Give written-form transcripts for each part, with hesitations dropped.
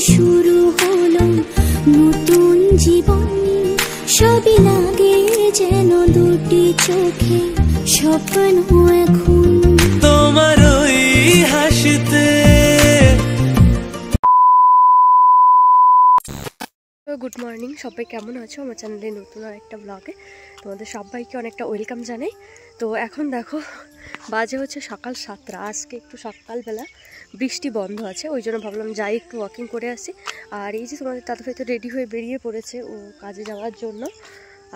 শুরু হলো নতুন জীবন, সবই লাগে যেন দুটি চোখে স্বপ্ন এখন তোমার ওই হাসিতে। গুড মর্নিং, সবাই কেমন আছো? আমার চ্যানেলে নতুন আর একটা ব্লগে তোমাদের সবাইকে অনেকটা ওয়েলকাম জানাই। তো এখন দেখো বাজে হচ্ছে সকাল 7টা। আজকে একটু সকালবেলা বৃষ্টি বন্ধ আছে, ওই জন্য ভাবলাম যাই একটু ওয়াকিং করে আসি। আর এই যে তোমাদের দাদাভাই তো রেডি হয়ে বেরিয়ে পড়েছে ও কাজে যাওয়ার জন্য,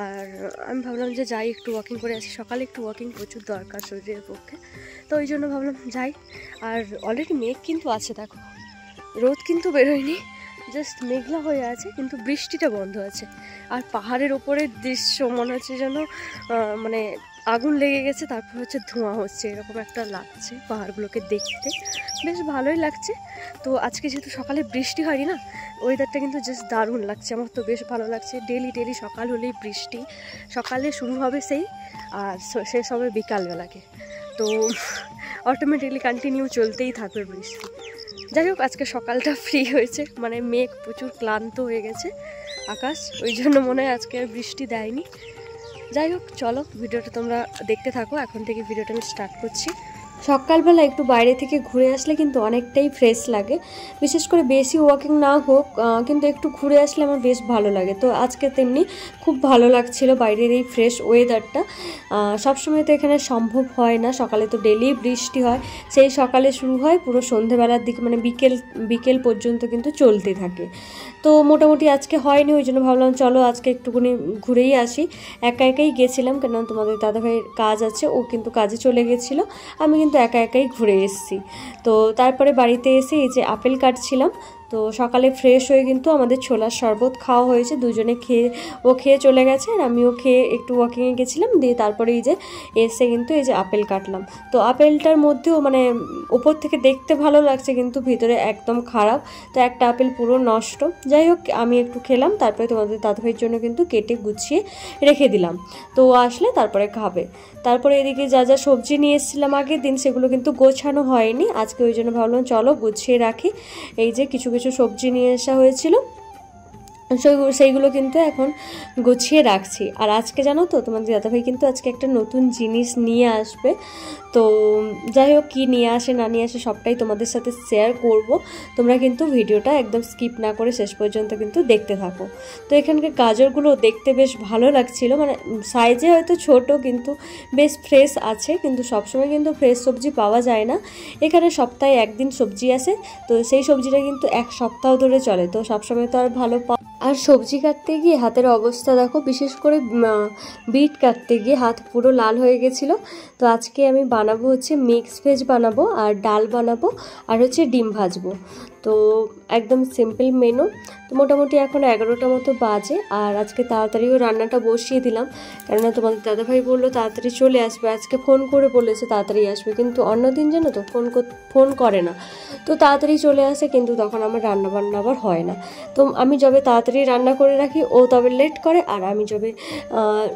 আর আমি ভাবলাম যে যাই একটু ওয়াকিং করে আসি। সকালে একটু ওয়াকিং প্রচুর দরকার শরীরের পক্ষে, তো ওই জন্য ভাবলাম যাই। আর অলরেডি মেঘ কিন্তু আছে, দেখো রোদ কিন্তু বেরোয়নি, জাস্ট মেঘলা হয়ে আছে, কিন্তু বৃষ্টিটা বন্ধ আছে। আর পাহাড়ের ওপরের দৃশ্য মনে হচ্ছে যেন মানে আগুন লেগে গেছে, তারপর হচ্ছে ধোঁয়া হচ্ছে, এরকম একটা লাগছে পাহাড়গুলোকে দেখতে, বেশ ভালোই লাগছে। তো আজকে যেহেতু সকালে বৃষ্টি হয়নি না, ওয়েদারটা কিন্তু জাস্ট দারুণ লাগছে, আমার তো বেশ ভালো লাগছে। ডেলি সকাল হলেই বৃষ্টি, সকালে শুরু হবে সেই আর শেষ হবে বিকালবেলাকে, তো অটোমেটিকলি কন্টিনিউ চলতেই থাকবে বৃষ্টি। যাই হোক, আজকে সকালটা ফ্রি হয়েছে, মানে মেঘ প্রচুর ক্লান্ত হয়ে গেছে আকাশ, ওই জন্য মনে হয় আজকে আর বৃষ্টি দেয়নি। যাই হোক, চলো ভিডিওটা তোমরা দেখতে থাকো। এখন থেকে ভিডিওটা আমি স্টার্ট করছি। সকালবেলা একটু বাইরে থেকে ঘুরে আসলে কিন্তু অনেকটাই ফ্রেশ লাগে, বিশেষ করে বেশি ওয়াকিং না হোক কিন্তু একটু ঘুরে আসলে আমার বেশ ভালো লাগে। তো আজকে তেমনি খুব ভালো লাগছিল বাইরের এই ফ্রেশ ওয়েদারটা। সবসময় তো এখানে সম্ভব হয় না, সকালে তো ডেলি বৃষ্টি হয়, সেই সকালে শুরু হয় পুরো সন্ধেবেলার দিকে, মানে বিকেল পর্যন্ত কিন্তু চলতে থাকে। তো মোটামুটি আজকে হয়নি, ওই জন্য ভাবলাম চলো আজকে একটুখানি ঘুরেই আসি। একাই গেছিলাম, কেন তোমাদের দাদাভাইয়ের কাজ আছে, ও কিন্তু কাজে চলে গেছিলো, আমি কিন্তু একাই ঘুরে এসেছি। তো তারপরে বাড়িতে এসে এই যে আপেল কাটছিলাম। তো সকালে ফ্রেশ হয়ে কিন্তু আমাদের ছোলার শরবত খাওয়া হয়েছে, দুজনে ও খেয়ে চলে গেছে আর আমিও খেয়ে একটু ওয়াকিংয়ে গেছিলাম, দিয়ে তারপরে এই যে এসে কিন্তু এই যে আপেল কাটলাম। তো আপেলটার মধ্যেও মানে উপর থেকে দেখতে ভালো লাগছে, কিন্তু ভিতরে একদম খারাপ, তো একটা আপেল পুরো নষ্ট। যাই হোক, আমি একটু খেলাম, তারপরে তোমাদের দাদাভাইয়ের জন্য কিন্তু কেটে গুছিয়ে রেখে দিলাম, তো ও আসলে তারপরে খাবে। তারপরে এদিকে যা সবজি নিয়ে এসেছিলাম আগের দিন, সেগুলো কিন্তু গোছানো হয়নি আজকে, ওই জন্য ভাবলাম চলো গুছিয়ে রাখি। এই যে কিছু সবজি নিয়ে আসা হয়েছিল, সেইগুলো কিন্তু এখন গুছিয়ে রাখছি। আর আজকে জানো তো, তোমাদের দাদাভাই কিন্তু আজকে একটা নতুন জিনিস নিয়ে আসবে। তো যাই হোক, কী নিয়ে আসে না নিয়ে আসে সবটাই তোমাদের সাথে শেয়ার করব, তোমরা কিন্তু ভিডিওটা একদম স্কিপ না করে শেষ পর্যন্ত কিন্তু দেখতে থাকো। তো এখানকার গাজরগুলো দেখতে বেশ ভালো লাগছিল, মানে সাইজে হয়তো ছোট, কিন্তু বেশ ফ্রেশ আছে, কিন্তু সবসময় কিন্তু ফ্রেশ সবজি পাওয়া যায় না। এখানে সপ্তাহে একদিন সবজি আসে, তো সেই সবজিটা কিন্তু এক সপ্তাহ ধরে চলে, তো সবসময় তো আর ভালো আর সবজি কাটতে গিয়ে হাতের অবস্থা দেখো, বিশেষ করে বিট কাটতে গিয়ে হাত পুরো লাল হয়ে গেছিলো। তো আজকে আমি বানাবো হচ্ছে মিক্স ভেজ বানাবো, আর ডাল বানাবো, আর হচ্ছে ডিম ভাজবো। তো একদম সিম্পল মেনু। তো মোটামুটি এখন 11টা মতো বাজে, আর আজকে তাড়াতাড়িও রান্নাটা বসিয়ে দিলাম, কেননা তোমাদের দাদাভাই বললো তাড়াতাড়ি চলে আসবে, আজকে ফোন করে বলেছে তাড়াতাড়ি আসবে, কিন্তু অন্যদিন জানো তো ফোন করে না, তো তাড়াতাড়ি চলে আসে, কিন্তু তখন আমার রান্নাবান্না আবার হয় না। তো আমি যবে তাড়াতাড়ি রান্না করে রাখি, ও তবে লেট করে, আর আমি যবে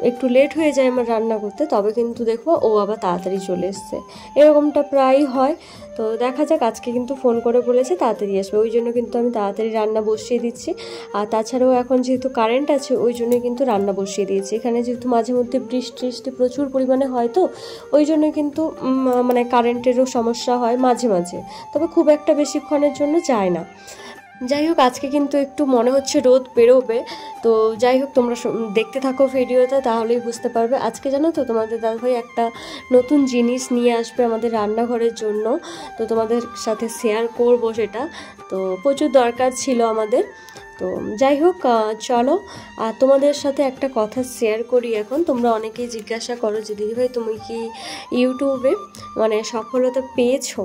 একটু লেট হয়ে যায় আমার রান্না করতে, তবে কিন্তু দেখবো ও আবার তাড়াতাড়ি চলে এসছে, এরকমটা প্রায়ই হয়। তো দেখা যাক, আজকে কিন্তু ফোন করে বলেছে তাড়াতাড়ি আসবে, ওই জন্য কিন্তু আমি তাড়াতাড়ি রান্না বসিয়ে দিচ্ছি। আর তাছাড়াও এখন যেহেতু কারেন্ট আছে, ওই জন্য কিন্তু রান্না বসিয়ে দিয়েছি। এখানে যেহেতু মাঝে মধ্যে বৃষ্টি প্রচুর পরিমাণে হয়, তো ওই জন্য কিন্তু মানে কারেন্টেরও সমস্যা হয় মাঝে মাঝে, তবে খুব একটা বেশিক্ষণের জন্য যায় না। যাই হোক, আজকে কিন্তু একটু মনে হচ্ছে রোদ বেরোবে, তো যাই হোক তোমরা দেখতে থাকো ভিডিওটা, তাহলেই বুঝতে পারবে। আজকে জানো তো, তোমাদের দাদাভাই একটা নতুন জিনিস নিয়ে আসবে আমাদের রান্নাঘরের জন্য, তো তোমাদের সাথে শেয়ার করব সেটা, তো প্রচুর দরকার ছিল আমাদের। তো যাই হোক, চলো আর তোমাদের সাথে একটা কথা শেয়ার করি। এখন তোমরা অনেকেই জিজ্ঞাসা করো যে দিদিভাই তুমি কি ইউটিউবে মানে সফলতা পেয়েছো?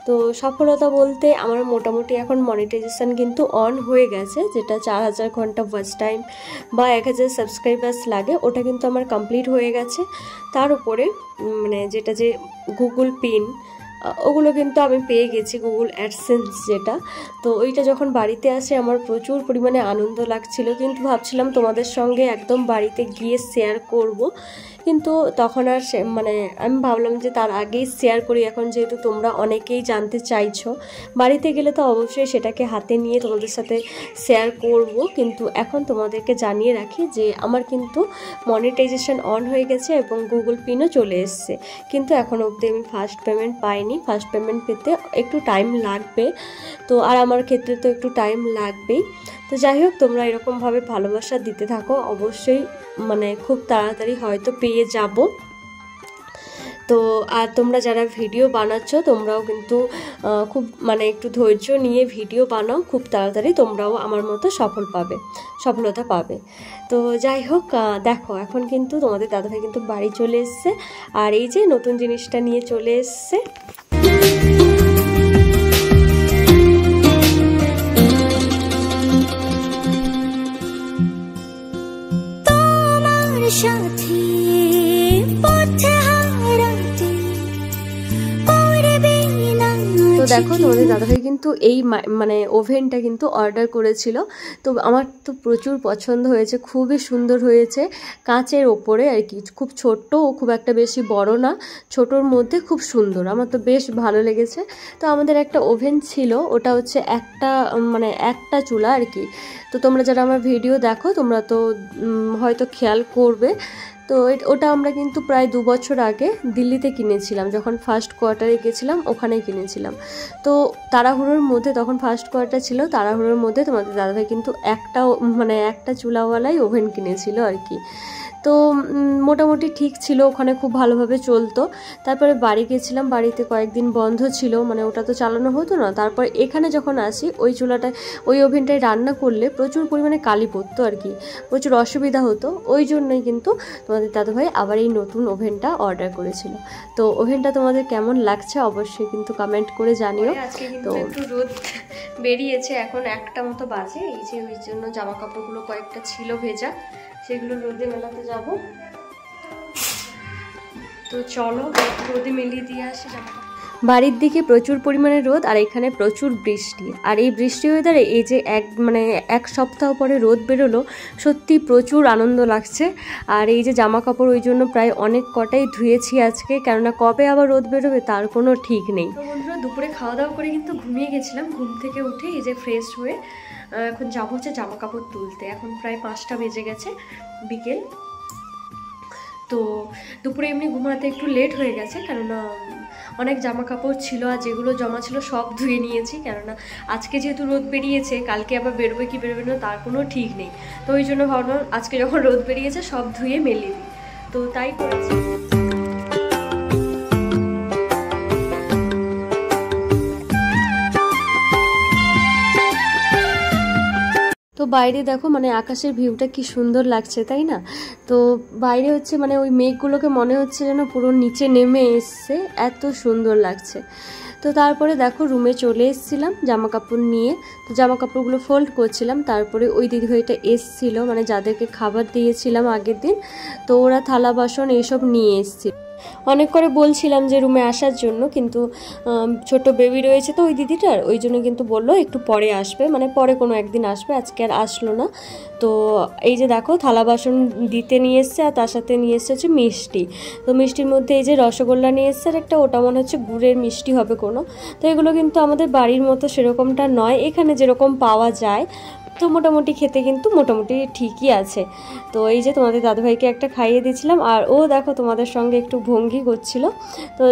তো সফলতা বলতে আমার মোটামুটি এখন মনিটাইজেশান কিন্তু অন হয়ে গেছে, যেটা 4000 ঘন্টা ওয়াচ টাইম বা 1000 সাবস্ক্রাইবার্স লাগে, ওটা কিন্তু আমার কমপ্লিট হয়ে গেছে। তার উপরে মানে যেটা যে গুগল পিন, ওগুলো কিন্তু আমি পেয়ে গেছি, গুগল অ্যাডসেন্স যেটা। তো ওইটা যখন বাড়িতে আসে আমার প্রচুর পরিমাণে আনন্দ লাগছিল, কিন্তু ভাবছিলাম তোমাদের সঙ্গে একদম বাড়িতে গিয়ে শেয়ার করব, কিন্তু তখন আর মানে আমি ভাবলাম যে তার আগেই শেয়ার করি, এখন যেহেতু তোমরা অনেকেই জানতে চাইছো। বাড়িতে গেলে তো অবশ্যই সেটাকে হাতে নিয়ে তোমাদের সাথে শেয়ার করব, কিন্তু এখন তোমাদেরকে জানিয়ে রাখি যে আমার কিন্তু মনিটাইজেশন অন হয়ে গেছে এবং গুগল পিনও চলে এসছে, কিন্তু এখনও অবধি আমি ফার্স্ট পেমেন্ট পাইনি। ফার্স্ট পেমেন্ট পেতে একটু টাইম লাগবে, তো আর আমার ক্ষেত্রে তো একটু টাইম লাগবেই। তো যাই হোক, তোমরা এরকমভাবে ভালোবাসা দিতে থাকো, অবশ্যই মানে খুব তাড়াতাড়ি হয়তো পেয়ে যাব। তো আর তোমরা যারা ভিডিও বানাচ্ছ তোমরাও কিন্তু খুব মানে একটু ধৈর্য নিয়ে ভিডিও বানাও, খুব তাড়াতাড়ি তোমরাও আমার মতো সফলতা পাবে। তো যাই হোক, দেখো এখন কিন্তু তোমাদের দাদাভাই কিন্তু বাড়ি চলে এসছে, আর এই যে নতুন জিনিসটা নিয়ে চলে এসছে। সাথে পথে হারাতে পারবে না। তো দেখো তোমাদের দাদাভাই কিন্তু এই মানে ওভেনটা কিন্তু অর্ডার করেছিল, তো আমার তো প্রচুর পছন্দ হয়েছে, খুবই সুন্দর হয়েছে, কাঁচের ওপরে আর কি, খুব ছোট্ট ও খুব একটা বেশি বড় না, ছোটোর মধ্যে খুব সুন্দর, আমার তো বেশ ভালো লেগেছে। তো আমাদের একটা ওভেন ছিল, ওটা হচ্ছে একটা চুলা আর কি। তো তোমরা যারা আমার ভিডিও দেখো তোমরা তো হয়তো খেয়াল করবে। তো ওটা আমরা কিন্তু প্রায় 2 বছর আগে দিল্লিতে কিনেছিলাম, যখন ফার্স্ট কোয়ার্টারে গেছিলাম ওখানেই কিনেছিলাম। তো তাড়াহুড়োর মধ্যে, তখন ফার্স্ট কোয়ার্টার ছিল, তাড়াহুড়োর মধ্যে তোমাদের দাদাভাই কিন্তু একটা চুলাওয়ালাই ওভেন কিনেছিল আর কি। তো মোটামুটি ঠিক ছিল, ওখানে খুব ভালোভাবে চলতো। তারপরে বাড়ি গেছিলাম, বাড়িতে কয়েকদিন বন্ধ ছিল, মানে ওটা তো চালানো হতো না। তারপর এখানে যখন আসি ওই ওভেনটায় রান্না করলে প্রচুর পরিমাণে কালি পড়তো আর কি, প্রচুর অসুবিধা হতো। ওই জন্যই কিন্তু তোমাদের দাদাভাই আবার এই নতুন ওভেনটা অর্ডার করেছিল। তো ওভেনটা তোমাদের কেমন লাগছে অবশ্যই কিন্তু কমেন্ট করে জানিও। আজকে কিন্তু একটু রোদ বেরিয়েছে, এখন 1টা মতো বাজে, এই যে ওই জন্য জামা কাপড়গুলো কয়েকটা ছিল ভেজা, সেগুলো রোদে মেলাতে যাব। তো চলো রোদে মেলিয়ে দিয়ে আসি জামা। বাড়ির দিকে প্রচুর পরিমাণে রোদ, আর এখানে প্রচুর বৃষ্টি, আর এই বৃষ্টি ওয়েদারে এই যে এক সপ্তাহ পরে রোদ বেরোলো, সত্যি প্রচুর আনন্দ লাগছে। আর এই যে জামা কাপড় ওই জন্য প্রায় অনেক কটাই ধুয়েছি আজকে, কেননা কবে আবার রোদ বেরোবে তার কোনো ঠিক নেই। তো বন্ধুরা, দুপুরে খাওয়া দাওয়া করে কিন্তু ঘুমিয়ে গেছিলাম, ঘুম থেকে উঠে এই যে ফ্রেশ হয়ে এখন যাবো হচ্ছে জামা কাপড় তুলতে। এখন প্রায় 5টা বেজে গেছে বিকেল। তো দুপুরে এমনি ঘুমাতে একটু লেট হয়ে গেছে, কেননা অনেক জামা কাপড় ছিল, আর যেগুলো জমা ছিল সব ধুয়ে নিয়েছি, কেননা আজকে যেহেতু রোদ বেরিয়েছে, কালকে আবার বেরোবে কি বেরোবে না তার কোনো ঠিক নেই। তো ওই জন্য ভাবলাম আজকে যখন রোদ বেরিয়েছে সব ধুয়ে মেলিয়ে দিই, তো তাই করেছি। তো বাইরে দেখো মানে আকাশের ভিউটা কি সুন্দর লাগছে, তাই না? তো বাইরে হচ্ছে মানে ওই মেঘগুলোকে মনে হচ্ছে যেন পুরো নিচে নেমে এসছে, এত সুন্দর লাগছে। তো তারপরে দেখো রুমে চলে এসেছিলাম জামা কাপড় নিয়ে, তো জামা কাপড়গুলো ফোল্ড করছিলাম। তারপরে ওই দিদিভাইটা এসছিল, মানে যাদেরকে খাবার দিয়েছিলাম আগের দিন, তো ওরা থালা বাসন এইসব নিয়ে এসছিল। অনেক করে বলছিলাম যে রুমে আসার জন্য, কিন্তু ছোট বেবি রয়েছে তো ওই দিদিটার, ওই জন্য কিন্তু বললো একটু পরে আসবে, মানে পরে কোনো একদিন আসবে, আজকে আর আসলো না। তো এই যে দেখো থালা বাসন দিতে নিয়ে এসছে, আর তার সাথে নিয়ে এসছে হচ্ছে মিষ্টি। তো মিষ্টির মধ্যে এই যে রসগোল্লা নিয়ে এসছে, আর একটা ওটা মনে হচ্ছে গুড়ের মিষ্টি হবে কোনো। তো এগুলো কিন্তু আমাদের বাড়ির মতো সেরকমটা নয়, এখানে যেরকম পাওয়া যায়, তো মোটামুটি খেতে কিন্তু মোটামুটি ঠিকই আছে। তো এই যে তোমাদের দাদুভাইকে একটা খাইয়ে দিয়েছিলাম, আর ও দেখো তোমাদের সঙ্গে একটু ভঙ্গি করছিল। তো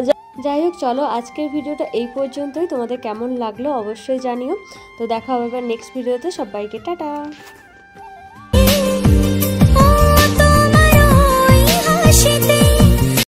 যাই হোক, চলো আজকের ভিডিওটা এই পর্যন্তই। তোমাদের কেমন লাগলো অবশ্যই জানিও। তো দেখা হবে নেক্সট ভিডিওতে, সবাইকে টাটা।